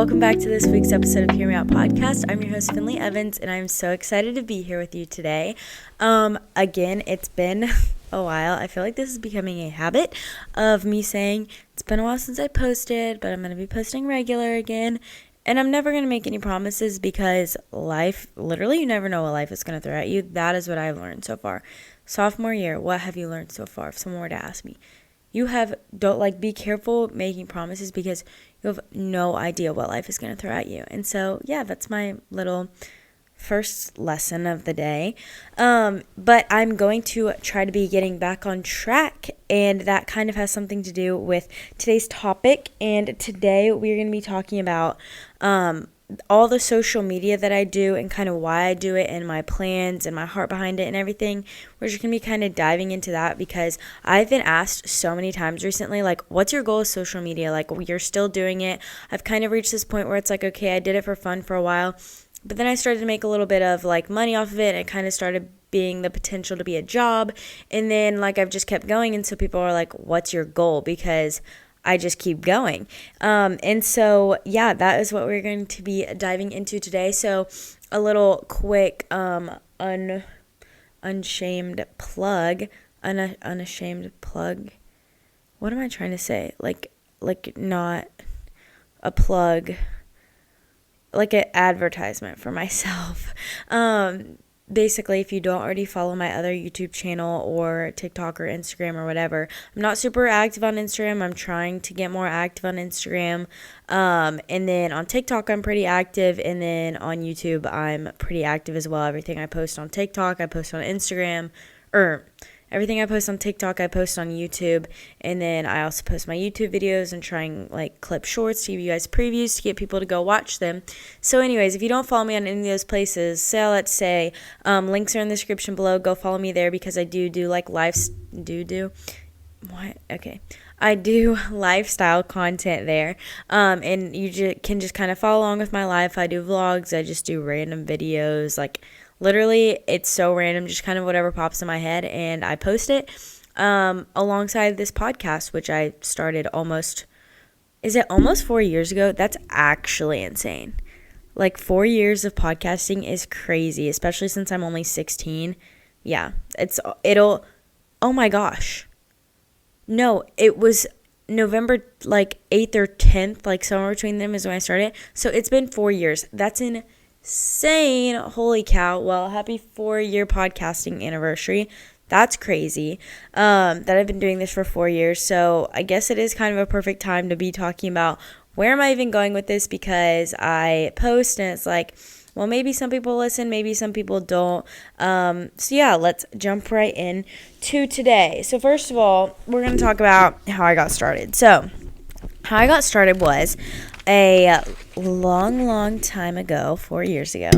welcome back to this week's episode of Hear Me Out Podcast. I'm your host, Finley Evans, and I'm so excited to be here with you today. Again, it's been a while. I feel like this is becoming a habit of me saying, it's been a while since I posted, but I'm going to be posting regular again. And I'm never going to make any promises because life, literally, you never know what life is going to throw at you. That is what I've learned so far. Sophomore year, what have you learned so far? If someone were to ask me, be careful making promises because you have no idea what life is going to throw at you. And so, yeah, that's my little first lesson of the day. But I'm going to try to be getting back on track, and that kind of has something to do with today's topic. And today we're going to be talking about all the social media that I do and kind of why I do it and my plans and my heart behind it and everything. We're just going to be kind of diving into that because I've been asked so many times recently, like, what's your goal with social media? Like, you're still doing it. I've kind of reached this point where it's like, okay, I did it for fun for a while, but then I started to make a little bit of like money off of it, and it kind of started being the potential to be a job. And then like I've just kept going, and so people are like, what's your goal? Because I just keep going. And so, yeah, that is what we're going to be diving into today. So a little quick unashamed plug. What am I trying to say? Like not a plug, like an advertisement for myself. Basically, if you don't already follow my other YouTube channel or TikTok or Instagram or whatever, I'm not super active on Instagram. I'm trying to get more active on Instagram. And then on TikTok, I'm pretty active. And then on YouTube, I'm pretty active as well. Everything I post on TikTok, I post on Instagram. Everything I post on TikTok, I post on YouTube. And then I also post my YouTube videos and trying like clip shorts to give you guys previews to get people to go watch them. So anyways, if you don't follow me on any of those places, links are in the description below. Go follow me there because I do like I do lifestyle content there. And you can just kind of follow along with my life. I do vlogs. I just do random videos, like literally, it's so random, just kind of whatever pops in my head, and I post it alongside this podcast, which I started almost 4 years ago? That's actually insane. Like 4 years of podcasting is crazy, especially since I'm only 16. Yeah, oh my gosh. No, it was November 8th or 10th, somewhere between them is when I started. So it's been 4 years. That's insane. Holy cow. Well, happy 4-year podcasting anniversary. That's crazy that I've been doing this for 4 years. So I guess it is kind of a perfect time to be talking about where am I even going with this, because I post and it's like, well, maybe some people listen, maybe some people don't. So yeah, let's jump right in to today. So first of all, we're going to talk about how I got started. So how I got started was a long time ago, 4 years ago.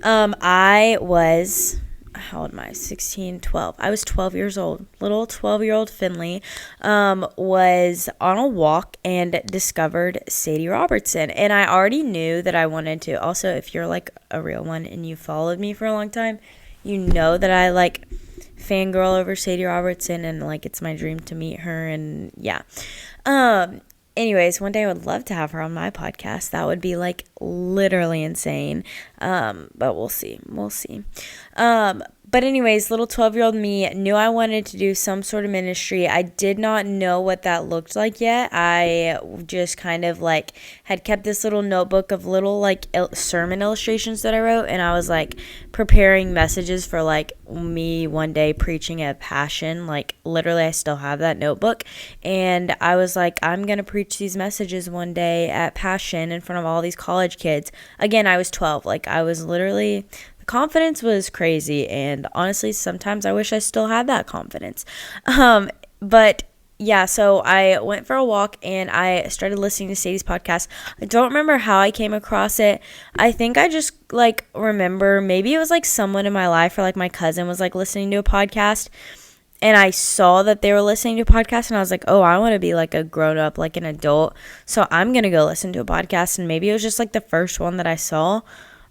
I was, how old am I? 16, 12. I was 12 years old. Little 12-year-old Finley was on a walk and discovered Sadie Robertson. And I already knew that I wanted to. Also, if you're like a real one and you followed me for a long time, you know that I fangirl over Sadie Robertson, and it's my dream to meet her, and yeah. Anyways, one day I would love to have her on my podcast. That would be literally insane. But we'll see. But anyways, little 12-year-old me knew I wanted to do some sort of ministry. I did not know what that looked like yet. I just kind of had kept this little notebook of little sermon illustrations that I wrote, and I was preparing messages for me one day preaching at Passion. Literally, I still have that notebook, and I was I'm gonna preach these messages one day at Passion in front of all these college kids. Again, I was 12. I was literally, confidence was crazy, and honestly sometimes I wish I still had that confidence. But yeah, so I went for a walk and I started listening to Sadie's podcast. I don't remember how I came across it. I think I just remember maybe it was someone in my life, or my cousin was listening to a podcast, and I saw that they were listening to a podcast, and I was oh, I want to be a grown up, an adult, so I'm gonna go listen to a podcast. And maybe it was just the first one that I saw.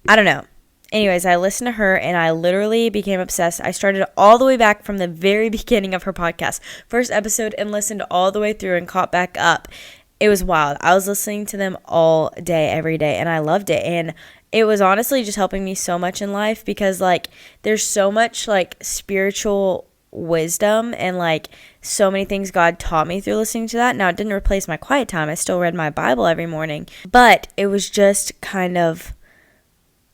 I don't know. Anyways, I listened to her and I literally became obsessed. I started all the way back from the very beginning of her podcast, first episode, and listened all the way through and caught back up. it was wild. I was listening to them all day, every day, and I loved it. And it was honestly just helping me so much in life because, like, there's so much, like, spiritual wisdom and, like, so many things God taught me through listening to that. Now, it didn't replace my quiet time. I still read my Bible every morning, but it was just kind of,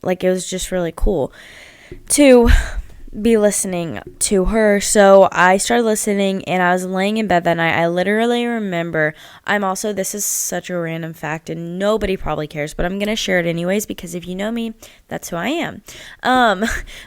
like, it was just really cool to be listening to her. So I started listening and I was laying in bed that night. I literally remember, this is such a random fact and nobody probably cares, but I'm going to share it anyways because if you know me, that's who I am.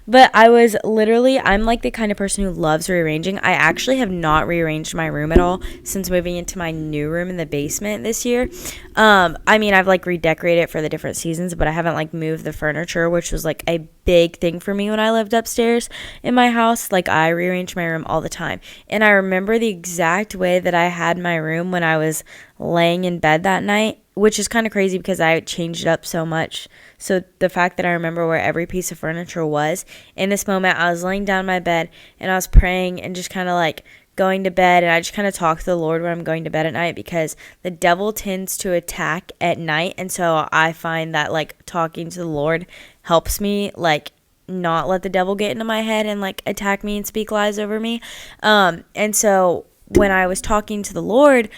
But I'm like the kind of person who loves rearranging. I actually have not rearranged my room at all since moving into my new room in the basement this year. I've like redecorated it for the different seasons, but I haven't like moved the furniture, which was like a big thing for me when I lived upstairs in my house. Like, I rearrange my room all the time, and I remember the exact way that I had my room when I was laying in bed that night, which is kind of crazy because I changed it up so much. So the fact that I remember where every piece of furniture was in this moment, I was laying down in my bed and I was praying and just kind of like going to bed, and I just kind of talk to the Lord when I'm going to bed at night because the devil tends to attack at night, and so I find that like talking to the Lord helps me like not let the devil get into my head and like attack me and speak lies over me. And so when I was talking to the Lord,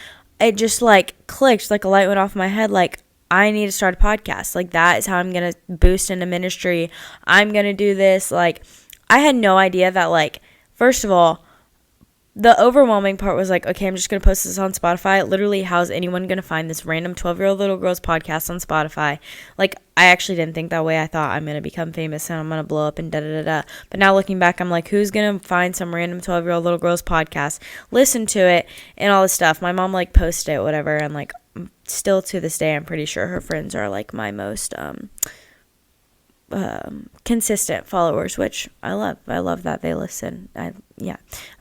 it just like clicked, like a light went off my head, like I need to start a podcast. Like, that is how I'm going to boost into ministry. I'm going to do this. Like, I had no idea that, like, first of all, the overwhelming part was like, okay, I'm just going to post this on Spotify. Literally, how's anyone going to find this random 12-year-old little girl's podcast on Spotify? Like, I actually didn't think that way. I thought I'm going to become famous and I'm going to blow up and da-da-da-da. But now looking back, I'm like, who's going to find some random 12-year-old little girl's podcast, listen to it, and all this stuff? My mom, like, posted it, whatever, and, like, still to this day, I'm pretty sure her friends are, like, my most consistent followers, which I love. I love that they listen. I'm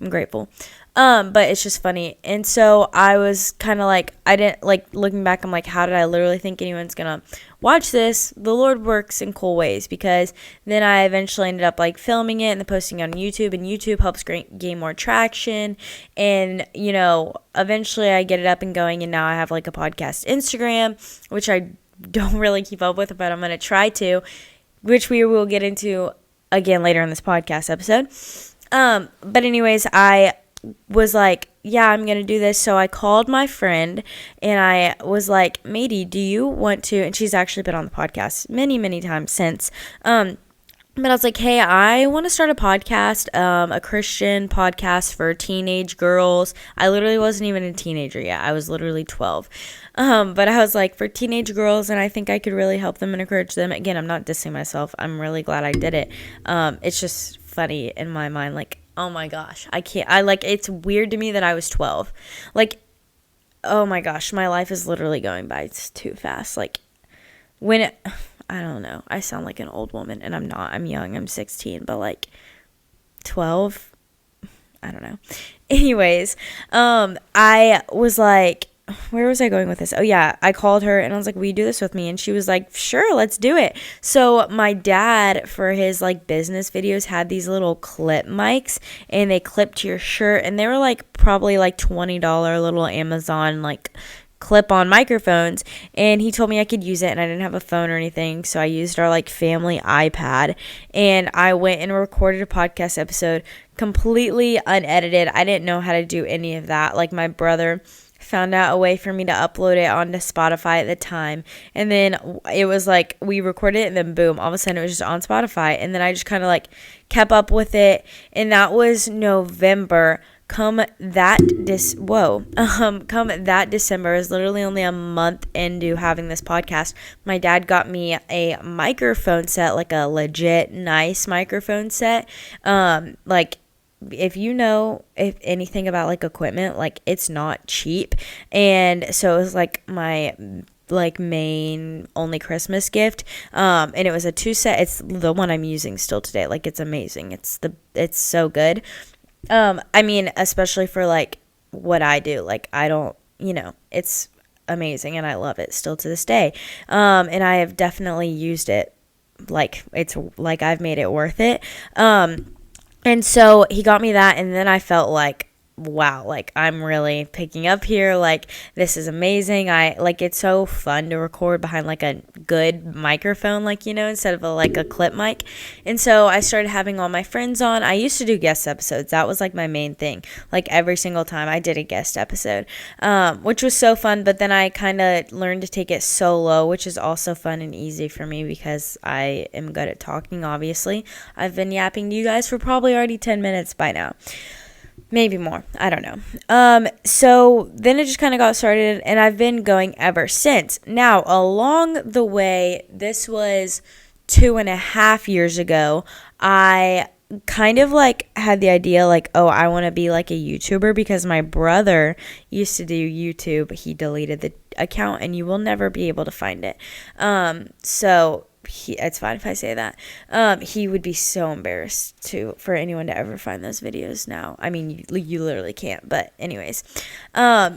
grateful. But it's just funny. And so I was kind of like, I didn't like looking back. I'm like, how did I literally think anyone's gonna watch this? The Lord works in cool ways, because then I eventually ended up like filming it and then posting it on YouTube, and YouTube helps gain more traction. And, you know, eventually I get it up and going, and now I have like a podcast Instagram, which I don't really keep up with, but I'm going to try to, which we will get into again later in this podcast episode. But anyways, I was like, yeah, I'm going to do this. So I called my friend and I was like, Matey, do you want to, and she's actually been on the podcast many, many times since, but I was like, hey, I want to start a podcast, a Christian podcast for teenage girls. I literally wasn't even a teenager yet. I was literally 12. But I was like, for teenage girls, and I think I could really help them and encourage them. Again, I'm not dissing myself. I'm really glad I did it. It's just funny in my mind. Like, oh my gosh, it's weird to me that I was 12. Like, oh my gosh, my life is literally going by too fast. Like, I don't know. I sound like an old woman, and I'm not. I'm young. I'm 16, but like 12, I don't know. Anyways, I was like, where was I going with this? Oh yeah, I called her and I was like, will you do this with me? And she was like, sure, let's do it. So my dad, for his like business videos, had these little clip mics, and they clipped to your shirt, and they were like probably like $20 little Amazon like clip-on microphones, and he told me I could use it, and I didn't have a phone or anything, so I used our like family iPad, and I went and recorded a podcast episode completely unedited. I didn't know how to do any of that. Like, my brother found out a way for me to upload it onto Spotify at the time, and then it was like we recorded it, and then boom, all of a sudden it was just on Spotify, and then I just kind of like kept up with it, and that was November. Come that December, is literally only a month into having this podcast, my dad got me a microphone set, like a legit nice microphone set. Like, if you know anything about like equipment, like, it's not cheap. And so it was like my like main only Christmas gift. And it was a 2-set. It's the one I'm using still today. Like, it's amazing. It's so good. Especially for like what I do, like, I don't, it's amazing, and I love it still to this day. And I have definitely used it. Like, it's like I've made it worth it. And so he got me that, and then I felt like wow, like I'm really picking up here. Like this is amazing. It's so fun to record behind like a good microphone, like, instead of like a clip mic. And so I started having all my friends on. I used to do guest episodes. That was like my main thing. Like every single time I did a guest episode, which was so fun. But then I kind of learned to take it solo, which is also fun and easy for me because I am good at talking, obviously. I've been yapping to you guys for probably already 10 minutes by now. Maybe more. I don't know. So then it just kind of got started, and I've been going ever since. Now, along the way, this was 2.5 years ago, I kind of like had the idea like, oh, I want to be like a YouTuber because my brother used to do YouTube. He deleted the account, and you will never be able to find it. It's fine if I say that. He would be so embarrassed for anyone to ever find those videos now. I mean, you literally can't. But anyways,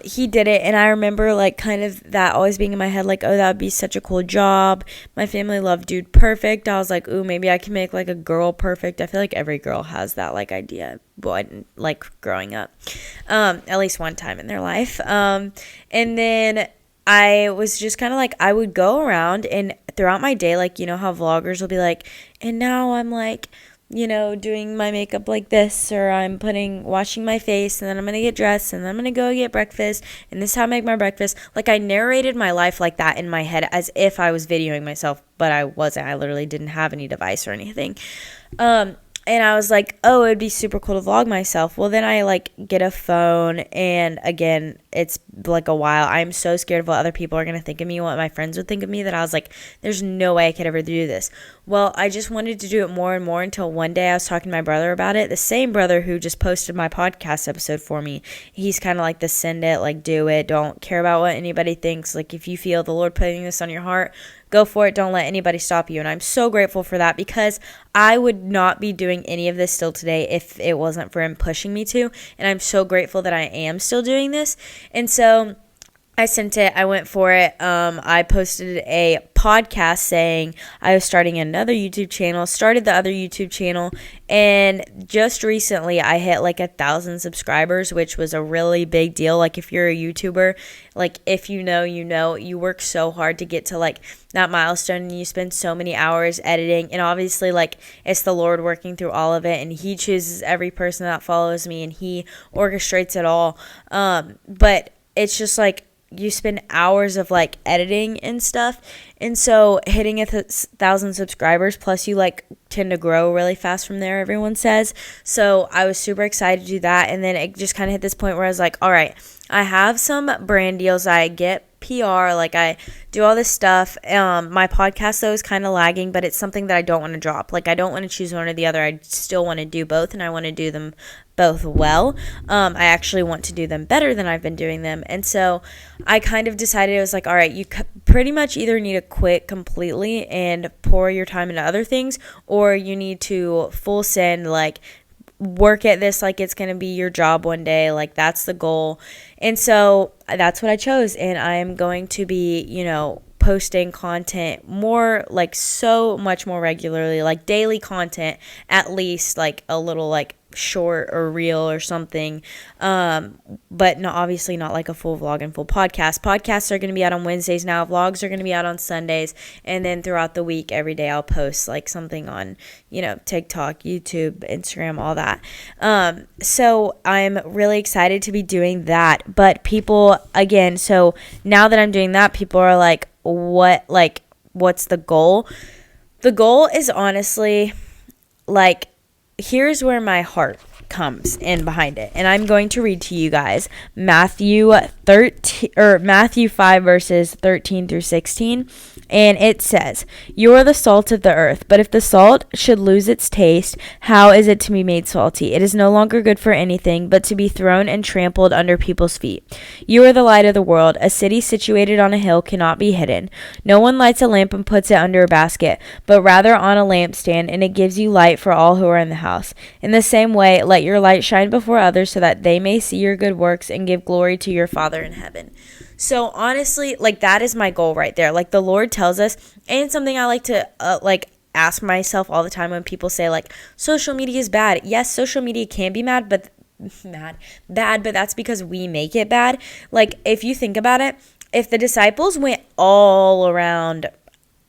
he did it, and I remember like kind of that always being in my head, like, oh, that would be such a cool job. My family loved Dude Perfect. I was like, ooh, maybe I can make like a Girl Perfect. I feel like every girl has that like idea, like growing up, at least one time in their life. And then I was just kind of like, I would go around and throughout my day, like, how vloggers will be like, and now I'm like, doing my makeup like this, or I'm washing my face, and then I'm going to get dressed, and then I'm going to go get breakfast, and this is how I make my breakfast. Like, I narrated my life like that in my head as if I was videoing myself, but I wasn't. I literally didn't have any device or anything. And I was like, oh, it would be super cool to vlog myself. Well, then I like get a phone, and again, it's like a while. I'm so scared of what other people are going to think of me, what my friends would think of me, that I was like, there's no way I could ever do this. Well, I just wanted to do it more and more until one day I was talking to my brother about it. The same brother who just posted my podcast episode for me. He's kind of like the send it, like do it, don't care about what anybody thinks. Like if you feel the Lord putting this on your heart, go for it. Don't let anybody stop you. And I'm so grateful for that because I would not be doing any of this still today if it wasn't for him pushing me to. And I'm so grateful that I am still doing this. And so I sent it. I went for it. I posted a podcast saying I was starting another YouTube channel, started the other YouTube channel, and just recently I hit like 1,000 subscribers, which was a really big deal. Like if you're a YouTuber, like if you know, you work so hard to get to like that milestone, and you spend so many hours editing, and obviously like it's the Lord working through all of it, and he chooses every person that follows me, and he orchestrates it all. But it's just like you spend hours of like editing and stuff, and so hitting 1,000 subscribers, plus you like tend to grow really fast from there, everyone says. So I was super excited to do that, and then it just kind of hit this point where I was like, all right, I have some brand deals, I get PR, like I do all this stuff. My podcast though is kind of lagging, but it's something that I don't want to drop. Like I don't want to choose one or the other. I still want to do both, and I want to do them both well. I actually want to do them better than I've been doing them. And so I kind of decided, it was like, all right, you pretty much either need to quit completely and pour your time into other things, or you need to full send, like work at this like it's going to be your job one day. Like that's the goal. And so that's what I chose. And I'm going to be, posting content more, like so much more regularly, like daily content, at least like a little like short or reel or something, but obviously not like a full vlog and full podcasts are going to be out on Wednesdays now, vlogs are going to be out on Sundays, and then throughout the week every day I'll post like something on TikTok, YouTube, Instagram, all that. So I'm really excited to be doing that. But people, again, so now that I'm doing that, people are like, what's the goal? The goal is honestly like, here's where my heart comes in behind it. And I'm going to read to you guys Matthew 5 verses 13 through 16. And it says, "You are the salt of the earth, but if the salt should lose its taste, how is it to be made salty? It is no longer good for anything but to be thrown and trampled under people's feet. You are the light of the world. A city situated on a hill cannot be hidden. No one lights a lamp and puts it under a basket, but rather on a lampstand, and it gives you light for all who are in the house. In the same way, let your light shine before others so that they may see your good works and give glory to your Father in heaven." So honestly, like that is my goal right there. Like the Lord tells us, and something I like to ask myself all the time when people say like social media is bad. Yes, social media can be bad, but bad, but that's because we make it bad. Like, if you think about it, if the disciples went all around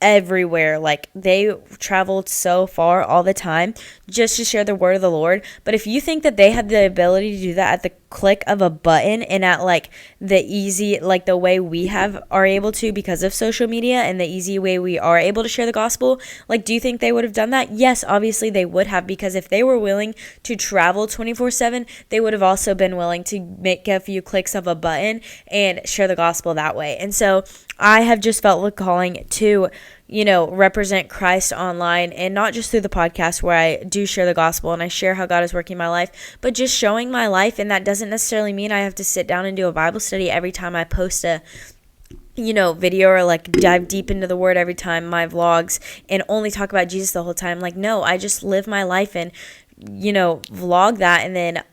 everywhere, like they traveled so far all the time just to share the word of the Lord, but if you think that they had the ability to do that at the click of a button and at like the easy, like the way we are able to because of social media and the easy way we are able to share the gospel, like, do you think they would have done that? Yes, obviously they would have, because if they were willing to travel 24/7, they would have also been willing to make a few clicks of a button and share the gospel that way. And so I have just felt the calling to, represent Christ online, and not just through the podcast where I do share the gospel and I share how God is working my life, but just showing my life. And that doesn't necessarily mean I have to sit down and do a Bible study every time I post a video, or like dive deep into the word every time my vlogs and only talk about Jesus the whole time. Like, no, I just live my life and, vlog that, and then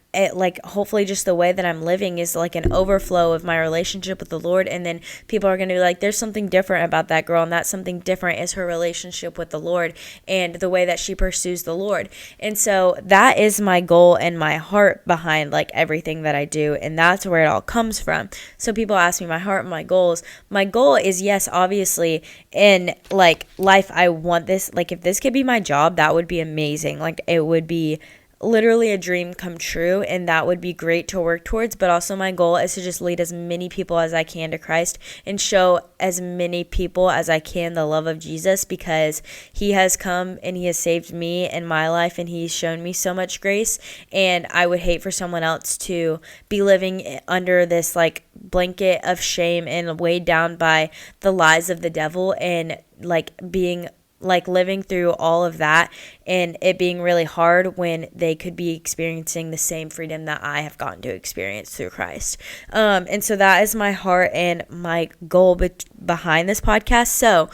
hopefully just the way that I'm living is like an overflow of my relationship with the Lord. And then people are going to be like, there's something different about that girl, and that something different is her relationship with the Lord and the way that she pursues the Lord. And so that is my goal and my heart behind like everything that I do, and that's where it all comes from. So people ask me my heart and my goals. My goal is, yes, obviously in like life, I want this, like if this could be my job, that would be amazing. Like, it would be literally a dream come true, and that would be great to work towards. But also my goal is to just lead as many people as I can to Christ and show as many people as I can the love of Jesus, because he has come and he has saved me in my life, and he's shown me so much grace. And I would hate for someone else to be living under this like blanket of shame and weighed down by the lies of the devil, and like being like living through all of that and it being really hard when they could be experiencing the same freedom that I have gotten to experience through Christ. And so that is my heart and my goal behind this podcast. So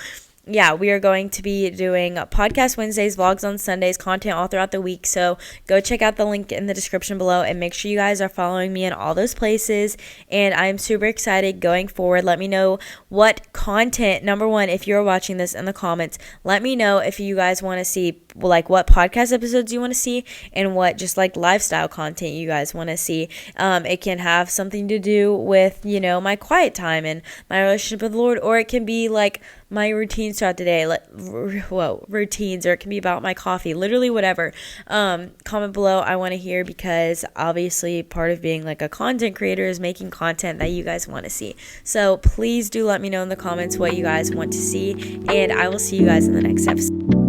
yeah, we are going to be doing podcast Wednesdays, vlogs on Sundays, content all throughout the week. So go check out the link in the description below and make sure you guys are following me in all those places. And I'm super excited going forward. Let me know what content, number one, if you're watching this in the comments, let me know if you guys want to see like what podcast episodes you want to see and what just like lifestyle content you guys want to see. It can have something to do with, my quiet time and my relationship with the Lord, or it can be like my routines throughout the day, routines, or it can be about my coffee, literally whatever. Comment below. I want to hear, because obviously part of being like a content creator is making content that you guys want to see. So please do let me know in the comments what you guys want to see, and I will see you guys in the next episode.